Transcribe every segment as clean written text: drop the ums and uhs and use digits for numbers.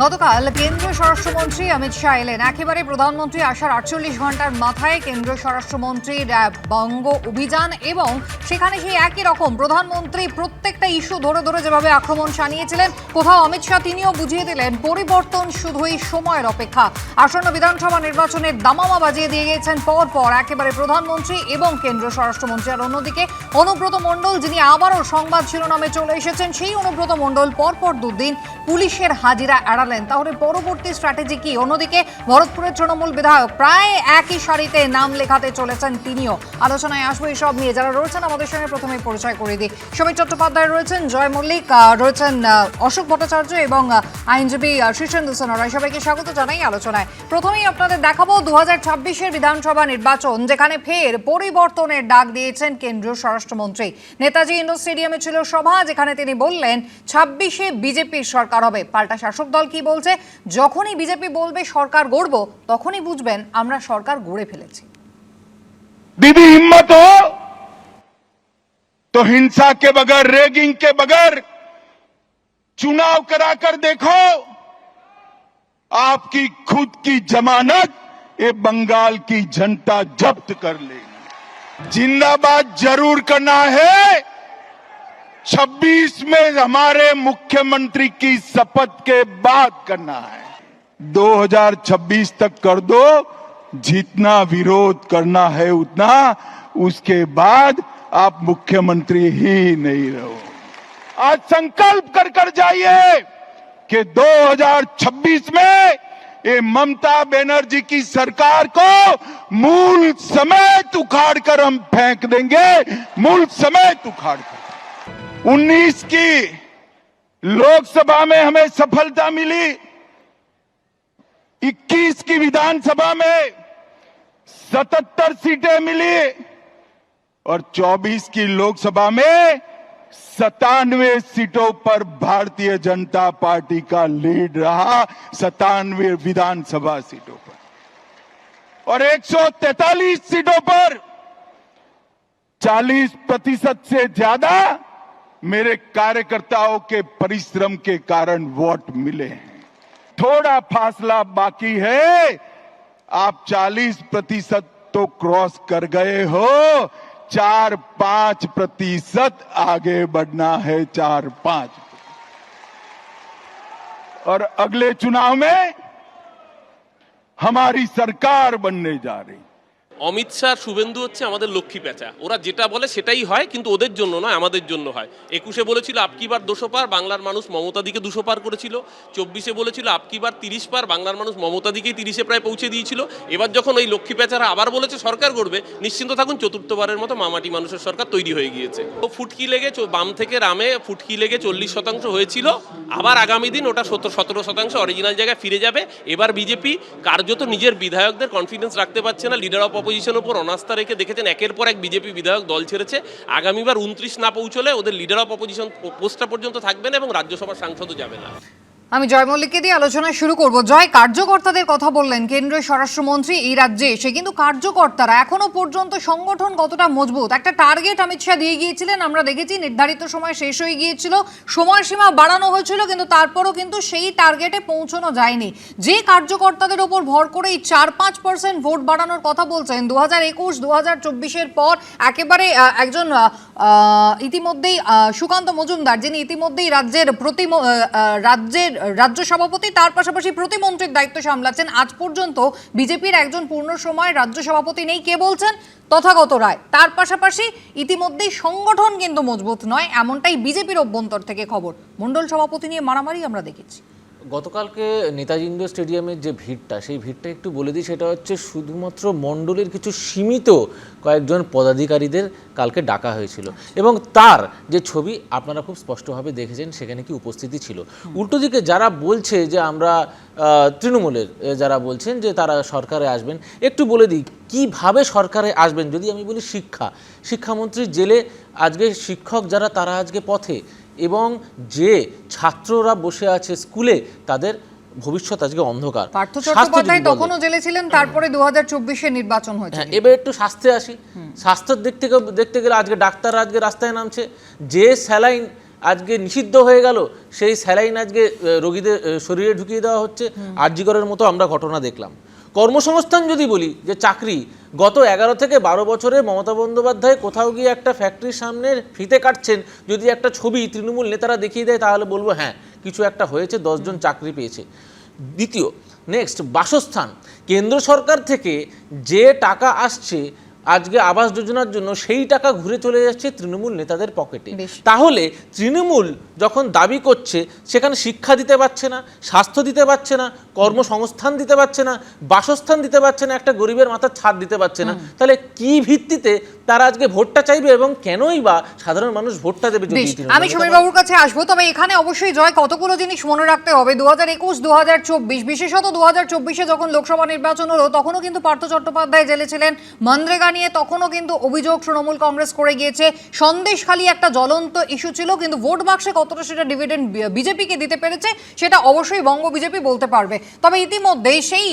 গতকাল কেন্দ্রীয় স্বরাষ্ট্রমন্ত্রী অমিত শাহ এলেন। একেবারে প্রধানমন্ত্রী আসার 48 ঘন্টার মাথায় কেন্দ্রীয় স্বরাষ্ট্রমন্ত্রীর বঙ্গ অভিযান, এবং সেখানে সেই একই রকম প্রধানমন্ত্রী প্রত্যেকটা ইস্যু ধরে ধরে যেভাবে আক্রমণ শানিয়েছিলেন, কোথাও অমিত শাহ তিনিও বুঝিয়ে দিলেন পরিবর্তন শুধুই সময়ের অপেক্ষা। আসন্ন বিধানসভা নির্বাচনের দামামা বাজিয়ে দিয়ে গিয়েছেন পর একেবারে প্রধানমন্ত্রী এবং কেন্দ্রীয় স্বরাষ্ট্রমন্ত্রী। আর অন্যদিকে অনুব্রত মণ্ডল, যিনি আবারও সংবাদ শিরোনামে চলে এসেছেন, সেই অনুব্রত মণ্ডল পরপর দুদিন পুলিশের হাজিরা এড়ালেন। তাহলে পরবর্তী স্ট্র্যাটেজি কি? অন্যদিকে ভরতপুরের তৃণমূল বিধায়ক প্রায় একই সারিতে নাম লেখাতে চলেছেন তিনিও। আলোচনায় আসবো এই সব নিয়ে। যারা রয়েছেন আমাদের সঙ্গে প্রথমে পরিচয় করে দিই। সমীর চট্টোপাধ্যায় রয়েছেন, জয় মল্লিক রয়েছেন, অশোক ভট্টাচার্য এবং আইনজীবী শীর্ষেন্দু সোনোরায়। সবাইকে স্বাগত জানাই আলোচনায়। প্রথমেই আপনাদের দেখাবো 2026-এর বিধানসভা নির্বাচন, যেখানে ফের পরিবর্তনের ডাক দিয়েছেন কেন্দ্রীয় স্বরাষ্ট্রমন্ত্রী। নেতাজি ইন্ডোর স্টেডিয়ামে ছিল সভা, যেখানে তিনি বললেন 26-এ বিজেপির সরকার হবে। পাল্টা শাসক দল কি বলছে? যখনই বিজেপি বলবে সরকার গড়ব, তখনই বুঝবেন আমরা সরকার গড়ে ফেলেছি। दीदी हिम्मत हो तो हिंसा के बगैर, रेगिंग के बगैर चुनाव कराकर देखो। आपकी खुद की जमानत ये बंगाल की जनता जब्त कर लेगी। जिंदाबाद जरूर करना है। 26 में हमारे मुख्यमंत्री की शपथ के बाद करना है। 2026 तक कर दो, जितना विरोध करना है उतना, उसके बाद आप मुख्यमंत्री ही नहीं रहो। आज संकल्प कर जाइए कि 2026 में ये ममता बनर्जी की सरकार को मूल समेत उखाड़ कर हम फेंक देंगे, मूल समेत उखाड़ कर। 19 की लोकसभा में हमें सफलता मिली, 21 की विधानसभा में 77 सीटें मिली और 24 की लोकसभा में 97 सीटों पर भारतीय जनता पार्टी का लीड रहा, 97 विधानसभा सीटों पर, और 143 सीटों पर 40% से ज्यादा मेरे कार्यकर्ताओं के परिश्रम के कारण वोट मिले हैं। थोड़ा फासला बाकी है, आप 40% तो क्रॉस कर गए हो, 4-5% आगे बढ़ना है, 4-5। और अगले चुनाव में हमारी सरकार बनने जा रही। অমিত শাহ শুভেন্দু হচ্ছে আমাদের লক্ষ্মী পেঁচা। ওরা যেটা বলে সেটাই হয়, কিন্তু ওদের জন্য নয়, আমাদের জন্য হয়। 21-এ বলেছিল আপকি বার 200 পার, বাংলার মানুষ মমতাদিকে 200 পার করেছিল। 24-এ বলেছিল আপকি বার 30 পার, বাংলার মানুষ মমতাদিকেই 30-এ প্রায় পৌঁছে দিয়েছিল। এবার যখন ওই লক্ষ্মী পেঁচারা আবার বলেছে সরকার গড়বে, নিশ্চিন্ত থাকুন চতুর্থবারের মতো মামাটি মানুষের সরকার তৈরি হয়ে গিয়েছে। ও ফুটকি লেগে বাম থেকে রামে ফুটকি লেগে 40% হয়েছিল। আবার আগামী দিন ওটা 17% অরিজিনাল জায়গায় ফিরে যাবে। এবার বিজেপি কার্যত নিজের বিধায়কদের কনফিডেন্স রাখতে পারছে না। লিডার অফ অপোজিশনের উপর অনাস্থা রেখে দেখেছেন একের পর এক বিজেপি বিধায়ক দল ছেড়েছে। আগামীবার 29 না পৌঁছলে ওদের লিডার অফ অপোজিশন পোস্টটা পর্যন্ত থাকবে না এবং রাজ্যসভার সাংসদও যাবে না। আমি জয় মল্লিককে দিয়ে আলোচনা শুরু করব। জয়, কার্যকর্তাদের কথা বললেন কেন্দ্রীয় স্বরাষ্ট্রমন্ত্রী এই রাজ্যে এসে, কিন্তু কার্যকর্তারা এখনো পর্যন্ত সংগঠন কতটা মজবুত? একটা টার্গেট অমিত শাহ দিয়ে গিয়েছিলেন, আমরা দেখেছি নির্ধারিত সময় শেষ হয়ে গিয়েছিল, সময়সীমা বাড়ানো হয়েছিল, কিন্তু তারপরও কিন্তু সেই টার্গেটে পৌঁছানো যায়নি। যে কার্যকর্তাদের ওপর ভর করে এই 4-5% ভোট বাড়ানোর কথা বলছেন 2021-2024-এর পর, একেবারে একজন ইতিমধ্যেই সুকান্ত মজুমদার, যিনি ইতিমধ্যেই রাজ্যের রাজ্য সভাপতি, তার পাশাপাশি প্রতিমন্ত্রীর দায়িত্ব সামলাচ্ছেন, আজ পর্যন্ত বিজেপির একজন পূর্ণ সময় রাজ্য সভাপতি নেই। কে বলছেন? তথাগত রায়। তার পাশাপাশি ইতিমধ্যেই সংগঠন কিন্তু মজবুত নয়, এমনটাই বিজেপির অভ্যন্তর থেকে খবর। মণ্ডল সভাপতি নিয়ে মারামারি আমরা দেখেছি। গতকালকে নেতাজি ইন্ডোর স্টেডিয়ামের যে ভিড়টা, সেই ভিড়টা একটু বলে দিই। সেটা হচ্ছে শুধুমাত্র মণ্ডলের কিছু সীমিত কয়েকজন পদাধিকারীদের কালকে ডাকা হয়েছিল, এবং তার যে ছবি আপনারা খুব স্পষ্টভাবে দেখেছেন সেখানে কি উপস্থিতি ছিল। উল্টো দিকে যারা বলছে যে আমরা তৃণমূলের যারা বলছেন যে তারা সরকারে আসবেন, একটু বলে দিই কিভাবে সরকারে আসবেন। যদি আমি বলি শিক্ষামন্ত্রী জেলে, আজকে শিক্ষক যারা তারা আজকে পথে, এবং যে ছাত্ররা বসে আছে স্কুলে তাদের ভবিষ্যৎ আজকে অন্ধকার। পার্থ চট্টোপাধ্যায় তখনও জেলে ছিলেন, তারপরে 2024-এ নির্বাচন হয়েছে। হ্যাঁ, এবার একটু স্বাস্থ্যে আসি। স্বাস্থ্যের দিক থেকে দেখতে গেলে আজকে ডাক্তাররা আজকে রাস্তায় নামছে। যে স্যালাইন আজকে নিষিদ্ধ হয়ে গেল, সেই স্যালাইন আজকে রোগীদের শরীরে ঢুকিয়ে দেওয়া হচ্ছে। আরজিকরের মতো আমরা ঘটনা দেখলাম। কর্মসংস্থান যদি বলি, যে চাকরি, গত 11 থেকে 12 বছরে মমতা বন্দ্যোপাধ্যায় কোথাও গিয়ে একটা ফ্যাক্টরির সামনে ফিতে কাটছেন, যদি একটা ছবি তৃণমূল নেতারা দেখিয়ে দেয় তাহলে বলবো হ্যাঁ কিছু একটা হয়েছে, 10 জন চাকরি পেয়েছে। দ্বিতীয়, নেক্সট বাসস্থান, কেন্দ্র সরকার থেকে যে টাকা আসছে আজকে আবাস যোজনার জন্য, সেই টাকা ঘুরে চলে যাচ্ছে তৃণমূল নেতাদের পকেটে। তাহলে তৃণমূল যখন দাবি করছে সেখানে শিক্ষা দিতে পারছে না, স্বাস্থ্য দিতে পারছে না, কর্মসংস্থান দিতে পারছে না, বাসস্থান দিতে পারছে না, একটা গরিবের মাথার ছাদ দিতে পারছে না, তাহলে কি ভিত্তিতে তারা আজকে ভোটটা চাইবে এবং কেনই বা সাধারণ মানুষ ভোটটা দেবে? আমি সমীর বাবুর কাছে আসবো, তবে এখানে অবশ্যই জয় কতগুলো জিনিস মনে রাখতে হবে। 2021, 2024, বিশেষত 2024-এ যখন লোকসভা নির্বাচন হলো তখনও কিন্তু পার্থ চট্টোপাধ্যায় জেলে ছিলেন। মনরেগা নিয়ে তখনও কিন্তু অভিযোগ তৃণমূল কংগ্রেস করে গিয়েছে। সন্দেশখালী একটা জ্বলন্ত ইস্যু ছিল, কিন্তু ভোট বাক্সে কতটা সেটা ডিভিডেন্ড বিজেপিকে দিতে পেরেছে সেটা অবশ্যই বঙ্গ বিজেপি বলতে পারবে। তবে ইতিমধ্যে সেই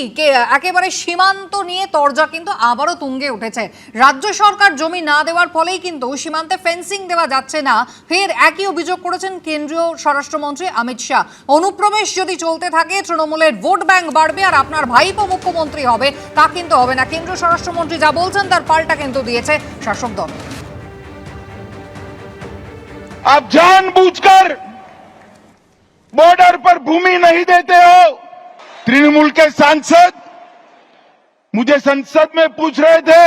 একেবারে সীমান্ত নিয়ে তরজা কিন্তু আবারও তুঙ্গে উঠেছে। রাজ্য সরকার জমি না দেওয়ার ফলেই কিন্তু সীমান্তে ফেন্সিং দেওয়া যাচ্ছে না। ফের একই অভিযোগ করেছেন কেন্দ্রীয় স্বরাষ্ট্রমন্ত্রী অমিত শাহ। অনুপ্রবেশ যদি চলতে থাকে তৃণমূলের ভোট ব্যাংক বাড়বে আর আপনার ভাইপো মুখ্যমন্ত্রী হবে, তা কিন্তু হবে না। কেন্দ্রীয় স্বরাষ্ট্রমন্ত্রী যা বলছেন তার পাল্টা কিন্তু দিয়েছে শাসক দল। आप जानबूझकर बॉर्डर पर भूमि नहीं देते हो। तृणमूल के सांसद मुझे संसद में पूछ रहे थे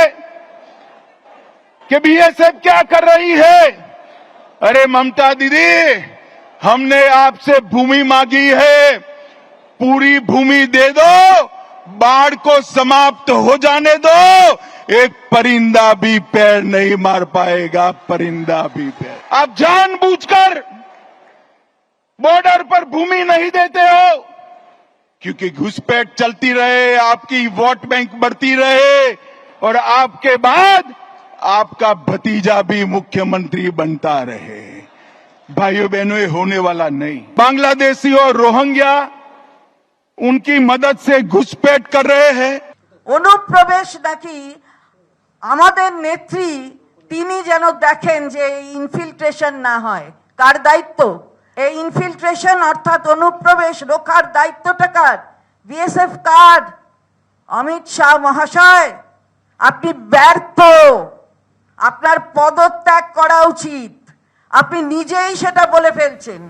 कि बीएसएफ क्या कर रही है। अरे ममता दीदी, हमने आपसे भूमि मांगी है, पूरी भूमि दे दो, बाढ़ को समाप्त हो जाने दो, एक परिंदा भी पैर नहीं मार पाएगा, परिंदा भी पैर। आप जानबूझकर बॉर्डर पर भूमि नहीं देते हो क्योंकि घुसपैठ चलती रहे, आपकी वोट बैंक बढ़ती रहे और आपके बाद आपका भतीजा भी मुख्यमंत्री बनता रहे। भाइयों बहनों, ये होने वाला नहीं। बांग्लादेशी और रोहिंग्या उनकी मदद से घुसपैठ कर रहे हैं। অনুপ্রবেশ নাকি আমাদের নেত্রী তিনি যেন দেখেন যে ইনফিল্ট্রেশন না হয়। কার দায়িত্ব এই ইনফিল্ট্রেশন অর্থাৎ অনুপ্রবেশ রোখার দায়িত্বটা কার? বিএসএফ কার? অমিত শাহ মহাশয়, আপনি ব্যর্থ। আপনার পদত্যাগ করা উচিত। আপনি নিজেই সেটা বলে ফেলছেন।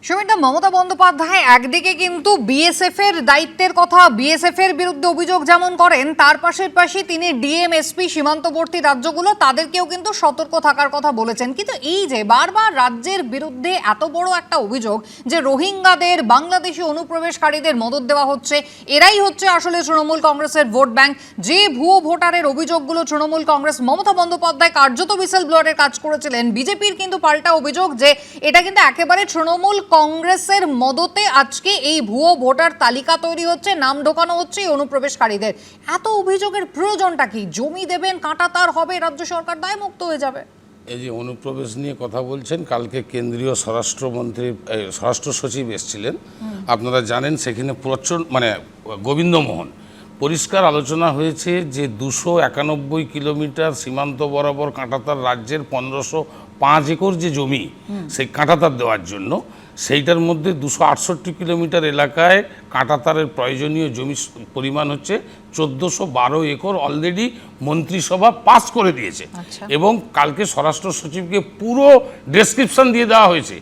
সুমিতা, মমতা বন্দ্যোপাধ্যায় একদিকে কিন্তু বিএসএফ এর দায়িত্বের কথা, বিএসএফ এর বিরুদ্ধে অভিযোগ যেমন করেন, তার পাশাপাশি তিনি ডিএম, এসপি, সীমান্তবর্তী রাজ্যগুলো তাদেরকেও কিন্তু সতর্ক থাকার কথা বলেছেন। কিন্তু এই যে বারবার রাজ্যের বিরুদ্ধে এত বড় একটা অভিযোগ যে রোহিঙ্গাদের, বাংলাদেশি অনুপ্রবেশকারীদের মদত দেওয়া হচ্ছে, এরাই হচ্ছে আসলে তৃণমূল কংগ্রেসের ভোট ব্যাংক। যে ভুয়ো ভোটারের অভিযোগগুলো তৃণমূল কংগ্রেস, মমতা বন্দ্যোপাধ্যায় কার্যত হুইসেল ব্লোয়ারের কাজ করেছিলেন, বিজেপির কিন্তু পাল্টা অভিযোগ যে এটা কিন্তু একেবারে তৃণমূল কংগ্রেসের মদতে আজকে এই ভুয়ো ভোটার তালিকা তৈরি হচ্ছে, নাম ঢোকানো হচ্ছে এই অনুপ্রবেশকারীদের। এত অভিযোগের প্রয়োজনটা কি? জমি দেবেন, কাঁটাতার হবে, রাজ্য সরকার দায়মুক্ত হয়ে যাবে। এই যে অনুপ্রবেশ নিয়ে কথা বলছেন, কালকে কেন্দ্রীয় স্বরাষ্ট্রমন্ত্রী স্বরাষ্ট্র সচিব এসেছিলেন, আপনারা জানেন। সেখানে গোবিন্দমোহন পরিষ্কার আলোচনা হয়েছে যে 291 কিলোমিটার সীমান্ত বরাবর কাঁটাতার রাজ্যের 1505 একর যে জমি সেই কাঁটাতার দেওয়ার জন্য, সেইটার মধ্যে 268 কিলোমিটার এলাকায় কাঁটাতারের প্রয়োজনীয় জমির পরিমাণ হচ্ছে 1412 একর। অলরেডি মন্ত্রিসভা পাস করে দিয়েছে এবং কালকে স্বরাষ্ট্র সচিবকে পুরো ডেসক্রিপশন দিয়ে দেওয়া হয়েছে।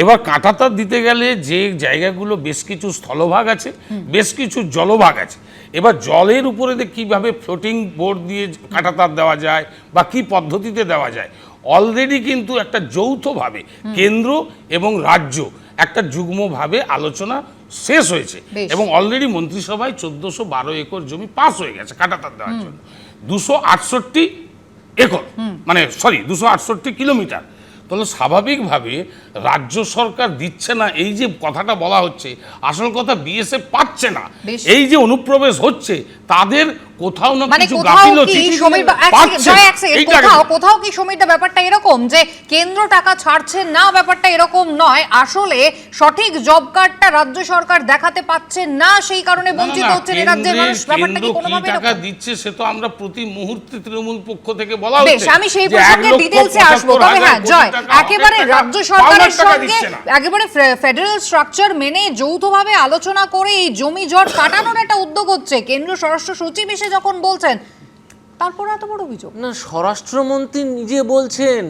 এবার কাঁটাতার দিতে গেলে যে জায়গাগুলো বেশ কিছু স্থলভাগ আছে, বেশ কিছু জলভাগ আছে। এবার জলের উপরে কিভাবে ফ্লোটিং বোর্ড দিয়ে কাঁটাতার দেওয়া যায় বা কি পদ্ধতিতে দেওয়া যায়, অলরেডি কিন্তু একটা যৌথভাবে কেন্দ্র এবং রাজ্য একটা যুগ্মভাবে আলোচনা শেষ হয়েছে এবং অলরেডি মন্ত্রিসভায় 1412 একর জমি পাস হয়ে গেছে কাঁটাতার দেওয়ার জন্য। 268 একর, মানে 268 কিলোমিটার। তাহলে স্বাভাবিকভাবে রাজ্য সরকার দিচ্ছে না, এই যে কথাটা বলা হচ্ছে, আসল কথা বিএসএফ পাচ্ছে না। এই যে অনুপ্রবেশ হচ্ছে তাদের কোথাও না কিছু গাফিলতি কোথাও কি সমীরদা ব্যাপারটা এরকম যে কেন্দ্র টাকা ছাড়ছে না, ব্যাপারটা এরকম নয়, আসলে সঠিক জব কার্ডটা রাজ্য সরকার দেখাতে পাচ্ছে না, সেই কারণে বঞ্চিত হচ্ছে রাজ্যের মানুষ। ব্যাপারটা কি কোনোভাবে টাকা দিচ্ছে সে তো আমরা প্রতি মুহূর্তে তৃণমূল পক্ষ থেকে বলা হচ্ছে। আমি সেই প্রসঙ্গে ডিটেইলসে আসবো, তবে হ্যাঁ জয়, একেবারে রাজ্য সরকারের সঙ্গে একেবারে ফেডারেল স্ট্রাকচার মেনে যৌথভাবে আলোচনা করে এই জমি জট কাটানোর একটা উদ্যোগ হচ্ছে, কেন্দ্রীয় স্বরাষ্ট্র সচিব এসে যখন বলছেন, তারপরে এত বড় অভিযোগ। না, স্বরাষ্ট্রমন্ত্রী নিজে বলছেন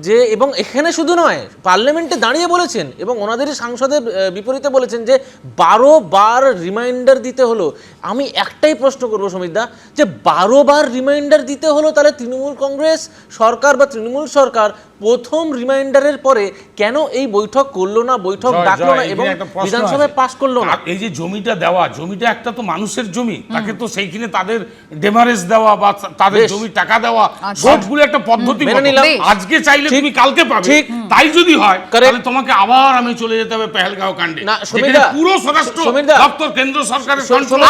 যে, এবং এখানে শুধু নয়, পার্লামেন্টে দাঁড়িয়ে বলেছেন এবং ওনাদেরই সাংসদের বিপরীতে বলেছেন যে 12 বার রিমাইন্ডার দিতে হলো। আমি একটাই প্রশ্ন করবো সমিতদা, যে 12 বার রিমাইন্ডার দিতে হলো, তাহলে তৃণমূল কংগ্রেস সরকার বা তৃণমূল সরকার প্রথম রিমাইন্ডারের পরে কেন এই বৈঠক করলো না, বৈঠক ডাকলো না এবং বিধানসভায় পাস করলো না? এই যে জমিটা দেওয়া, জমিটা একটা তো মানুষের জমি, তাকে তো সেইখানে তাদের ডেমারেজ দেওয়া বা তাদের জমির টাকা দেওয়া সবগুলো একটা পদ্ধতি। আজকে চাইলে তুমি কালকে পাবে, তাই যদি হয় তাহলে তোমাকে আবার আমি চলে যেতে হবে পেহেলগাঁও কাণ্ডে, যেখানে পুরো স্বরাষ্ট্র দপ্তর কেন্দ্র সরকারের কন্ট্রোলে।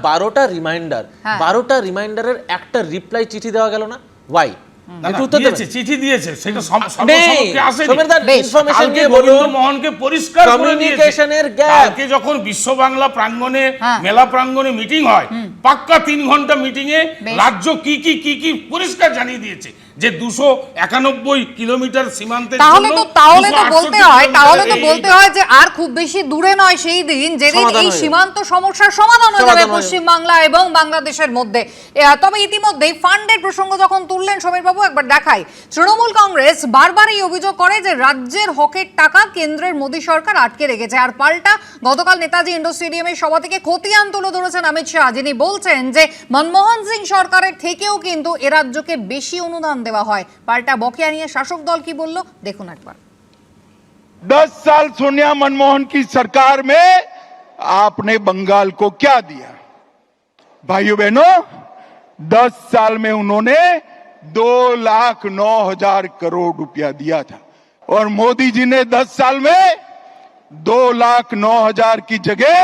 12টা রিমাইন্ডার, 12টা রিমাইন্ডারের একটা রিপ্লাই চিঠি দেওয়া গেল না, ওয়াই? চিঠি দিয়েছে, সেটা মোহনকে পরিষ্কার করে দিয়েছে। কালকে যখন বিশ্ব বাংলা প্রাঙ্গণে, মেলা প্রাঙ্গণে মিটিং হয়, পাক্কা 3 ঘন্টা মিটিং এ রাজ্য কি কি পরিষ্কার জানিয়ে দিয়েছে যে 291 কিলোমিটার সীমান্তে। তাহলে তো বলতে হয় যে আর খুব বেশি দূরে নয় সেই দিন যেদিন এই সীমান্ত সমস্যার সমাধান হয়ে যাবে পশ্চিম বাংলা এবং বাংলাদেশের মধ্যে। তবে ইতিমধ্যে ফান্ডের প্রসঙ্গ যখন তুললেন সমীর বাবু, একবার দেখাই, তৃণমূল কংগ্রেস বারবার এই অভিযোগ করে যে রাজ্যের হকের টাকা কেন্দ্রের মোদী সরকার আটকে রেখেছে। আর পাল্টা গতকাল নেতাজি ইন্ডোর স্টেডিয়ামের সভা থেকে খতিয়ান তুলে ধরেছেন অমিত শাহ, যিনি বলছেন যে মনমোহন সিং সরকারের থেকেও কিন্তু এ রাজ্যকে বেশি অনুদান দেওয়া হয়। পাল্টা বকেয়া নিয়ে শাসক দল কি বলল দেখুন একবার। 10 साल सोनिया मनमोहन की सरकार में आपने बंगाल को क्या दिया? भाइयों बहनों, 10 साल में उन्होंने 2,09,000 करोड़ रुपया दिया था और मोदी जी ने 10 साल में 2,09,000 की जगह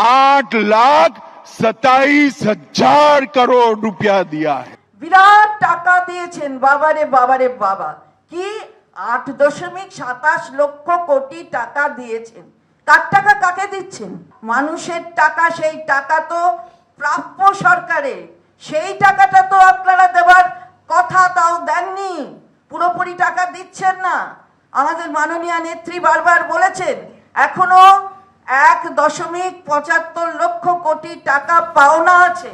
8,27,000 करोड़ रुपया दिया है। বিরাট টাকা দিয়েছেন, বাবারে বাবারে বাবা, কি 8.27 লক্ষ কোটি টাকা দিয়েছেন। কার টাকা কাকে দিচ্ছেন? মানুষের টাকা, সেই টাকা তো প্রাপ্য সরকারের, সেই টাকাটা তো আপনারা দেবার কথা, তাও দেননি, পুরোপুরি টাকা দিচ্ছেন না। আমাদের মাননীয় নেত্রী বারবার বলেছেন এখনো 1.75 লক্ষ কোটি টাকা পাওনা আছে।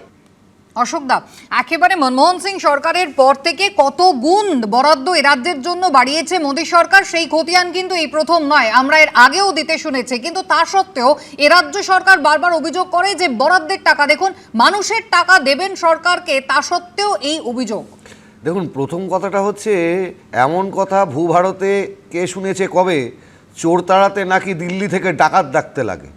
অশোকদা, একেবারে মনমোহন সিং সরকারের পর থেকে কত গুণ বরাদ্দ এ রাজ্যের জন্য বাড়িয়েছে মোদী সরকার, সেই খতিয়ান কিন্তু এই প্রথম নয়, আমরা এর আগেও দিতে শুনেছি। কিন্তু তা সত্ত্বেও এ রাজ্য সরকার বারবার অভিযোগ করে যে বরাদ্দের টাকা, দেখুন মানুষের টাকা দেবেন সরকারকে, তা সত্ত্বেও এই অভিযোগ। দেখুন, প্রথম কথাটা হচ্ছে, এমন কথা ভূভারতে কে শুনেছে কবে, চোর তাড়াতে নাকি দিল্লি থেকে ডাকাত ডাকতে লাগে।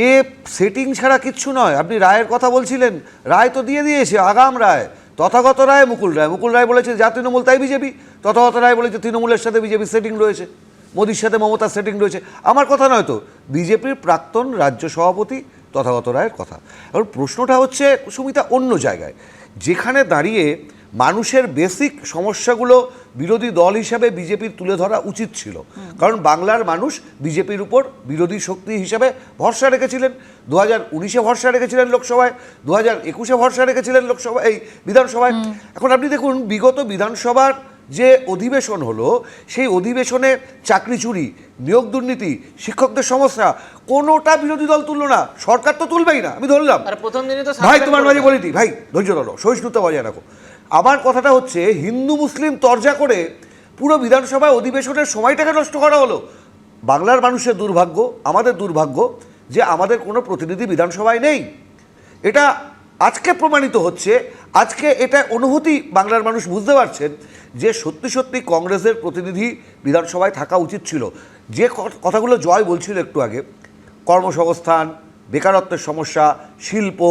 এ সেটিং ছাড়া কিচ্ছু নয়। আপনি রায়ের কথা বলছিলেন, রায় তো দিয়ে দিয়েছে, আগাম রায়, তথাগত রায়, মুকুল রায় বলেছে যা তৃণমূল তাই বিজেপি, তথাগত রায় বলেছে তৃণমূলের সাথে বিজেপির সেটিং রয়েছে, মোদির সাথে মমতার সেটিং রয়েছে। আমার কথা নয় তো, বিজেপির প্রাক্তন রাজ্য সভাপতি তথাগত রায়ের কথা। এবার প্রশ্নটা হচ্ছে সুমিতা অন্য জায়গায়, যেখানে দাঁড়িয়ে মানুষের বেসিক সমস্যাগুলো বিরোধী দল হিসাবে বিজেপির তুলে ধরা উচিত ছিল। কারণ বাংলার মানুষ বিজেপির উপর বিরোধী শক্তি হিসাবে ভরসা রেখেছিলেন, 2019-এ ভরসা রেখেছিলেন লোকসভায়, 2021-এ ভরসা রেখেছিলেন লোকসভায়, এই বিধানসভায়। এখন আপনি দেখুন, বিগত বিধানসভার যে অধিবেশন হলো, সেই অধিবেশনে চাকরি চুরি, নিয়োগ দুর্নীতি, শিক্ষকদের সমস্যা কোনোটা বিরোধী দল তুললো না, সরকার তো তুলবেই না, আমি ধরলাম। ভাই তোমার মাঝে বলি ভাই, ধৈর্য ধরো, সহিষ্ণুতা বজায় রাখো। আমার কথাটা হচ্ছে, হিন্দু মুসলিম তরজা করে পুরো বিধানসভায় অধিবেশনের সময়টাকে নষ্ট করা হলো। বাংলার মানুষের দুর্ভাগ্য, আমাদের দুর্ভাগ্য যে আমাদের কোনো প্রতিনিধি বিধানসভায় নেই। এটা আজকে প্রমাণিত হচ্ছে, আজকে এটা অনুভূতি বাংলার মানুষ বুঝতে পারছেন যে সত্যি সত্যি কংগ্রেসের প্রতিনিধি বিধানসভায় থাকা উচিত ছিল। যে কথাগুলো জয় বলছিল একটু আগে, কর্মসংস্থান, বেকারত্বের সমস্যা, শিল্প,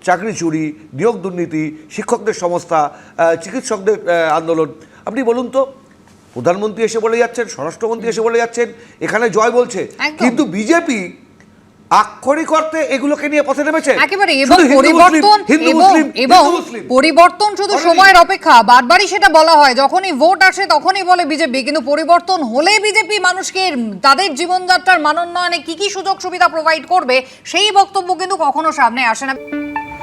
চাকরি চুরি, নিয়োগ দুর্নীতি, শিক্ষকদের সমস্যা, চিকিৎসকদের আন্দোলন, আপনি বলুন তো, প্রধানমন্ত্রী এসে বলে যাচ্ছেন, স্বরাষ্ট্রমন্ত্রী এসে বলে যাচ্ছেন, এখানে জয় বলছে, কিন্তু বিজেপি আক্ষরিক অর্থে এগুলোকে নিয়ে পথে নেমেছে। একেবারে, এবং পরিবর্তন শুধু সময়ের অপেক্ষা, বারবারই সেটা বলা হয়, যখনই ভোট আসে তখনই বলে বিজেপি, কিন্তু পরিবর্তন হলে বিজেপি মানুষকে তাদের জীবনযাত্রার মান উন্নয়নে কি কি সুযোগ সুবিধা প্রোভাইড করবে সেই বক্তব্য কিন্তু কখনো সামনে আসে না।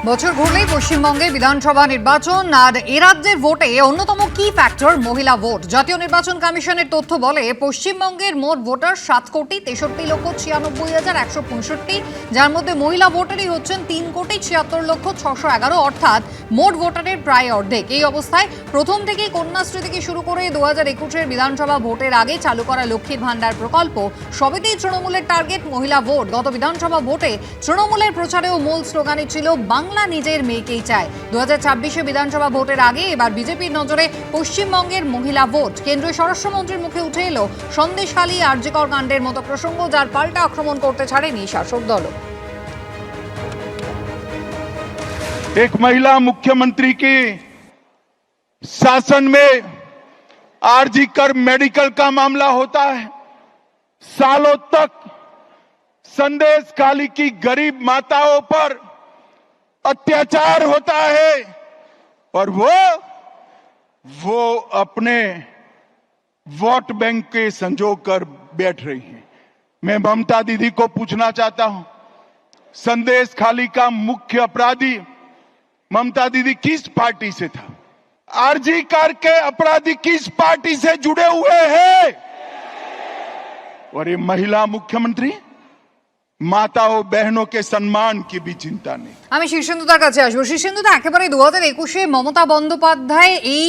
বছর ঘুরলেই পশ্চিমবঙ্গে বিধানসভা নির্বাচন, আর এ রাজ্যের ভোটে অন্যতম কি ফ্যাক্টর মহিলা ভোট। জাতীয় নির্বাচন কমিশনের তথ্য বলে পশ্চিমবঙ্গের মোট ভোটার 7,63,96,165, যার মধ্যে মহিলা ভোটারই হচ্ছেন 3,76,611, অর্থাৎ মোট ভোটারের প্রায় অর্ধেক। এই অবস্থায় প্রথম থেকেই কন্যাশ্রী থেকে শুরু করে 2021-এর বিধানসভা ভোটের আগে চালু করা লক্ষ্মীর ভান্ডার প্রকল্প, সবেতেই তৃণমূলের টার্গেট মহিলা ভোট। গত বিধানসভা ভোটে তৃণমূলের প্রচারেও মূল স্লোগানই ছিল বাংলা নিজের মেয়েকেই চায়। 2026 বিধানসভা ভোটের আগে এবার বিজেপির নজরে পশ্চিমবঙ্গের মহিলা ভোট। কেন্দ্রীয় স্বরাষ্ট্রমন্ত্রীর মুখে উঠে এলো সন্দেশখালী আরজিকর কাণ্ডের মতো প্রসঙ্গ, যার পাল্টা আক্রমণ করতে ছাড়েনি শাসক দল। एक महिला मुख्यमंत्री की शासन में आरजी कर मेडिकल का मामला होता है। सालों तक संदेश खाली की गरीब माताओं पर अत्याचार होता है और वो अपने वोट बैंक के संजो कर बैठ रही हैं। मैं ममता दीदी को पूछना चाहता हूं, संदेश खाली का मुख्य अपराधी ममता दीदी किस पार्टी से था? आरजी कार के अपराधी किस पार्टी से जुड़े हुए हैं? और ये महिला मुख्यमंत्री माताओं बहनों के सम्मान की भी चिंता नहीं। আমি শীর্ষেন্দুদার কাছে আসবো। শীর্ষেন্দুদা, একেবারে 2021-এ মমতা বন্দ্যোপাধ্যায় এই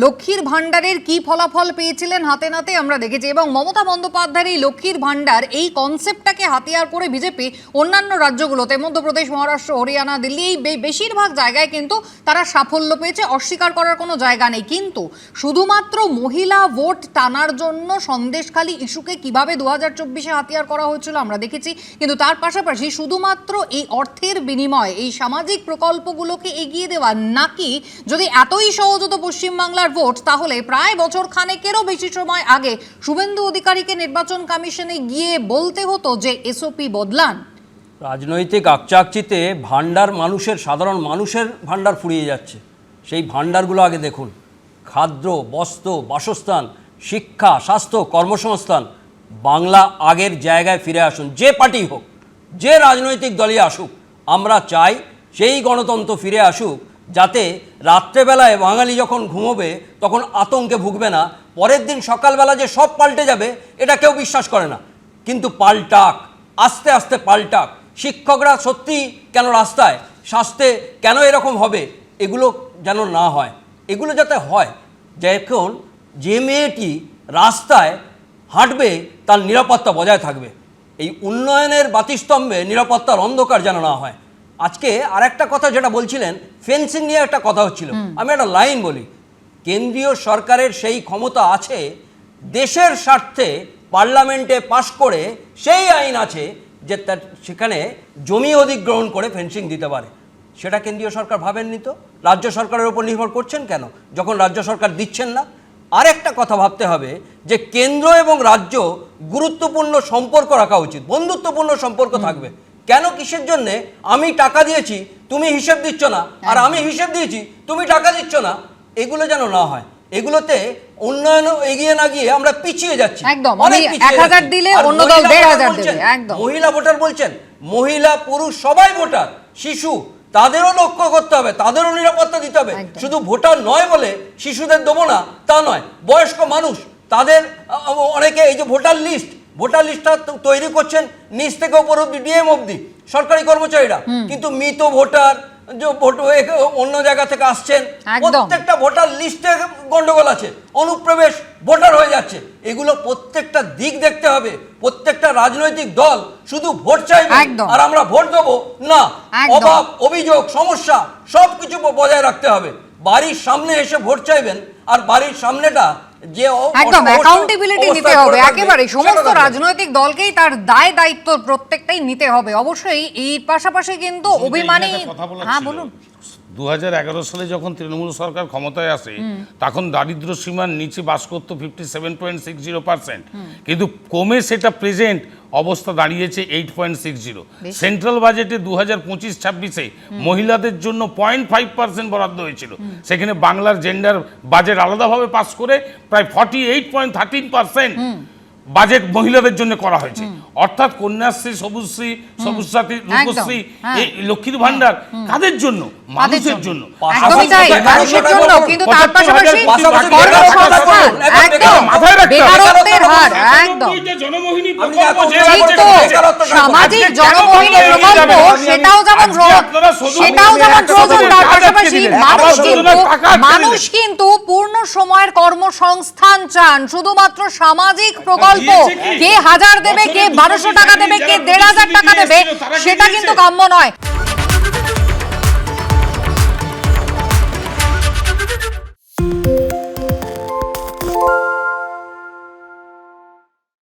লক্ষ্মীর ভান্ডারের কি ফলাফল পেয়েছিলেন হাতে নাতে আমরা দেখেছি, এবং মমতা বন্দ্যোপাধ্যায়ের এই লক্ষ্মীর ভান্ডার এই কনসেপ্টটাকে হাতিয়ার করে বিজেপি অন্যান্য রাজ্যগুলোতে, মধ্যপ্রদেশ, মহারাষ্ট্র, হরিয়ানা, দিল্লি, এই বেশিরভাগ জায়গায় কিন্তু তারা সাফল্য পেয়েছে, অস্বীকার করার কোনো জায়গা নেই। কিন্তু শুধুমাত্র মহিলা ভোট টানার জন্য সন্দেশখালী ইস্যুকে কিভাবে 2024-এ হাতিয়ার করা হয়েছিল আমরা দেখেছি, কিন্তু তার পাশাপাশি শুধুমাত্র এই অর্থের বিনিময়ে এই সামাজিক প্রকল্পগুলোকে এগিয়ে দেওয়া, নাকি যদি এতই সহজ হতো পশ্চিমবাংলার ভোট, তাহলে প্রায় বছর খানেকেরও বেশি সময় আগে শুভেন্দু অধিকারীকে নির্বাচন কমিশনে গিয়ে বলতে হতো যে এসওপি বদলান। রাজনৈতিক আকচাকচিতে ভান্ডার মানুষের, সাধারণ মানুষের ভান্ডার ফুরিয়ে যাচ্ছে। সেই ভান্ডারগুলো আগে দেখুন। খাদ্য, বস্ত্র, বাসস্থান, শিক্ষা, স্বাস্থ্য, কর্মসংস্থান, বাংলা আগের জায়গায় ফিরে আসুন। যে পার্টি হোক, যে রাজনৈতিক দলই আসুক, আমরা চাই সেই গণতন্ত্র ফিরে আসুক, যাতে রাত্রেবেলায় বাঙালি যখন ঘুমোবে তখন আতঙ্কে ভুগবে না। পরের দিন সকালবেলা যে সব পাল্টে যাবে এটা কেউ বিশ্বাস করে না, কিন্তু পাল্টাক, আস্তে আস্তে পাল্টাক। শিক্ষকরা সত্যি কেন রাস্তায়, স্বাস্থ্যে কেন এরকম হবে, এগুলো যেন না হয়। এগুলো যাতে হয়, যখন যে মেয়েটি রাস্তায় হাঁটবে তার নিরাপত্তা বজায় থাকবে। এই উন্নয়নের বাতিস্তম্ভে নিরাপত্তার অন্ধকার যেন না হয়। আজকে আরেকটা কথা যেটা বলছিলেন, ফেন্সিং নিয়ে একটা কথা হচ্ছিল, আমি একটা লাইন বলি। কেন্দ্রীয় সরকারের সেই ক্ষমতা আছে, দেশের স্বার্থে পার্লামেন্টে পাশ করে সেই আইন আছে যে তার সেখানে জমি অধিগ্রহণ করে ফেন্সিং দিতে পারে। সেটা কেন্দ্রীয় সরকার ভাবেননি তো, রাজ্য সরকারের উপর নির্ভর করছেন কেন যখন রাজ্য সরকার দিচ্ছেন না? আরেকটা কথা ভাবতে হবে যে কেন্দ্র এবং রাজ্য গুরুত্বপূর্ণ সম্পর্ক রাখা উচিত, বন্ধুত্বপূর্ণ সম্পর্ক থাকবে। কেন, কিসের জন্য আমি টাকা দিয়েছি তুমি হিসেব দিচ্ছ না, আর আমি হিসেব দিয়েছি তুমি টাকা দিচ্ছ না, এগুলো যেন না হয়। এগুলোতে উন্নয়ন এগিয়ে না গিয়ে আমরা পিছিয়ে যাচ্ছি। একদম, আমি 1000 দিলে অন্য দল 1500 দেবে। একদম, মহিলা ভোটার বলছেন, মহিলা পুরুষ সবাই ভোটার, শিশু তাদেরও লক্ষ্য করতে হবে, তাদেরও নিরাপত্তা দিতে হবে। শুধু ভোটার নয় বলে শিশুদের দেবো না তা নয়, বয়স্ক মানুষ তাদের অনেকে, এই যে ভোটার লিস্টটা তৈরি করছেন নিচ থেকে উপর অব্দি, ডিএম অব্দি সরকারি কর্মচারীরা, কিন্তু মৃত ভোটার যে ভোট অন্য জায়গা থেকে আসছেন, প্রত্যেকটা ভোটার লিস্টে গন্ডগোল আছে, অনুপ্রবেশ ভোটার হয়ে যাচ্ছে। এগুলো প্রত্যেকটা দিক দেখতে হবে। প্রত্যেকটা রাজনৈতিক দল শুধু ভোট চাইবে আর আমরা ভোট দেবো না, অভাব, অভিযোগ, সমস্যা সবকিছু বজায় রাখতে হবে। বাড়ির সামনে এসে ভোট চাইবেন, আর বাড়ির সামনেটা যে একদম অ্যাকাউন্টেবিলিটি নিতে হবে, একেবারে সমস্ত রাজনৈতিক দলকেই তার দায় দায়িত্ব প্রত্যেকটাই নিতে হবে। অবশ্যই এই পাশাপাশি কিন্তু অভিমানী, হ্যাঁ বলুন। 2011 সালে যখন তৃণমূল সরকার ক্ষমতায় আসে তখন দারিদ্র সীমার নিচে বাস করতো 57.60%, কিন্তু কমে সেটা প্রেজেন্ট অবস্থা দাঁড়িয়েছে 8.60। সেন্ট্রাল বাজেটে 2025-26-এ মহিলাদের জন্য 0.5% বরাদ্দ হয়েছিল, সেখানে বাংলার জেন্ডার বাজেট আলাদাভাবে পাস করে প্রায় 48.13%। বাজেট মহিলাদের জন্য করা হয়েছে, অর্থাৎ কন্যাশ্রী, সবুজশ্রী, সবুজ সাথী, রূপশ্রী, হ্যাঁ। এই লক্ষ্মীর ভান্ডার কাদের জন্য? মানুষের জন্য। একদমই তাই, মানুষের জন্য, কিন্তু তার পাশাপাশি কর্মসংস্থান, একদম বেকারত্বের হার, একদম ঠিক তো, সামাজিক জনমোহিনী প্রকল্প সেটাও যেমন প্রয়োজন, তার পাশাপাশি মানুষ কিন্তু পূর্ণ সময়ের কর্মসংস্থান চান। শুধুমাত্র সামাজিক প্রকল্প কে 1000 দেবে, কে 1200 টাকা দেবে, কে 1500 টাকা দেবে, সেটা কিন্তু কাম্য নয়।